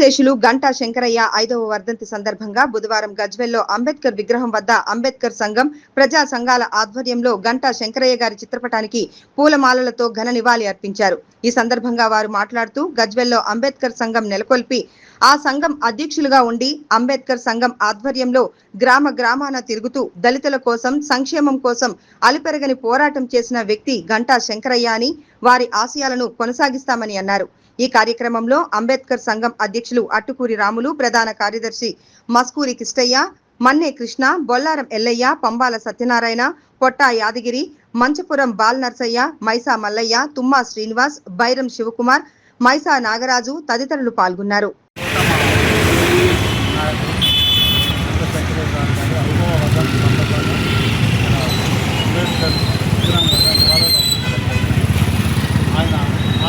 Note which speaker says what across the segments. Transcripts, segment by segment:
Speaker 1: కీర్తిశేషులు గంటా శంకరయ్య 5వ వర్ధంతి సందర్భంగా బుధవారం గజ్వెల్లో అంబేద్కర్ విగ్రహం వద్ద అంబేద్కర్ సంఘం, ప్రజా సంఘాల ఆధ్వర్యంలో గంటా శంకరయ్య గారి చిత్రపటానికి పూలమాలలతో ఘన నివాళి అర్పించారు. ఈ సందర్భంగా వారు మాట్లాడుతూ గజ్వెల్లో అంబేద్కర్ సంఘం నెలకొల్పి ఆ సంఘం అధ్యక్షులుగా ఉండి అంబేద్కర్ సంఘం ఆధ్వర్యంలో గ్రామ గ్రామాన తిరుగుతూ దళితుల కోసం, సంక్షేమం కోసం అలుపెరగని పోరాటం చేసిన వ్యక్తి గంటా శంకరయ్య అని, వారి ఆశయాలను కొనసాగిస్తామని అన్నారు. ఈ కార్యక్రమంలో అంబేద్కర్ సంఘం అధ్యక్షులు అట్టుకూరి రాములు, ప్రధాన కార్యదర్శి మస్కూరి కిష్టయ్య, మన్నే కృష్ణ, బొల్లారం ఎల్లయ్య, పంబాల సత్యనారాయణ, పొట్టా యాదగిరి, మంచపురం బాల్ నర్సయ్య, మైసా మల్లయ్య, తుమ్మా శ్రీనివాస్, బైరం శివకుమార్, మైసా నాగరాజు తదితరులు పాల్గొన్నారు.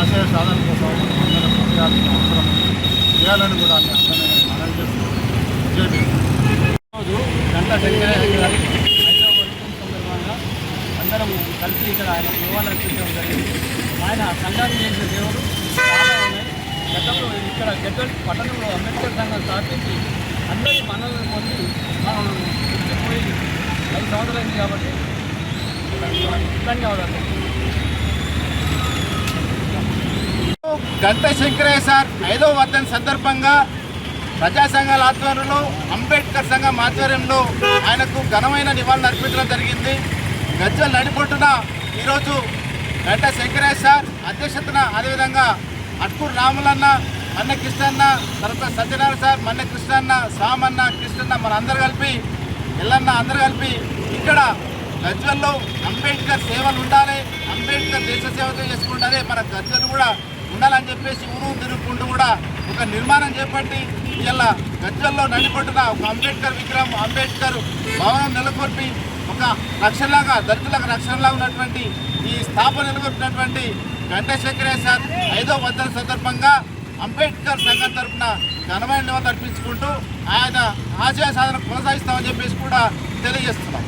Speaker 2: ఆశయ సాధన కోసం అందరం చేయాల్సిన అవసరం చేయాలని కూడా మనం చేస్తున్నాం. ఈరోజు గంటా శంకరయ్య గారి 5వ వర్ధంతి సందర్భంగా అందరం కలిసి ఇక్కడ ఆయన నివాళులు అర్పించడం జరిగింది. ఆయన సంఘాన్ని చేసిన సేవలు చాలా ఉన్నాయి. గతంలో ఇక్కడ గజ్వెల్ పట్టణంలో అంబేద్కర్ సంఘం స్థాపించి అందరి మనల్ని పొంది మనం పోయి 5 సంవత్సరాలైంది కాబట్టి ధన్యవాదాలు. గంటా శంకరయ్య సార్ 5వ వర్ధంతి సందర్భంగా ప్రజా సంఘాల ఆధ్వర్యంలో, అంబేద్కర్ సంఘం ఆధ్వర్యంలో ఆయనకు ఘనమైన నివాళులు అర్పించడం జరిగింది. గజ్వెల్ నడిపొట్టున ఈరోజు గంటా శంకరయ్య సార్ అధ్యక్షతన, అదేవిధంగా అట్కూరు రాములన్న, మన్నె కృష్ణన్న, తర్వాత సత్యనారాయణ సార్, మన్నె కృష్ణన్న, సామన్న, కృష్ణన్న, మన అందరు కలిపి, ఎల్లన్న అందరు కలిపి ఇక్కడ గజ్వెల్లో అంబేద్కర్ సేవలు ఉండాలి, అంబేద్కర్ దేశ సేవతో చేసుకుంటారే మన గజ్వెల్ కూడా ఉండాలని చెప్పేసి ఊరు తిరుగుకుంటూ కూడా ఒక నిర్మాణం చేపట్టి ఇలా గజ్వెల్లో నడిపొట్టున ఒక అంబేద్కర్ విగ్రహం, అంబేద్కర్ భవనం నెలకొల్పి ఒక రక్షణలాగా, దళితులకు రక్షణలాగా ఉన్నటువంటి ఈ స్థాపన నెలకొల్పినటువంటి గంటా శంకరయ్య సార్ 5వ వర్ధంతి సందర్భంగా అంబేద్కర్ సంఘం తరఫున ఘనమైన నివాళులు అర్పించుకుంటూ ఆయన ఆశయ సాధన కొనసాగిస్తామని చెప్పేసి కూడా తెలియజేస్తున్నాం.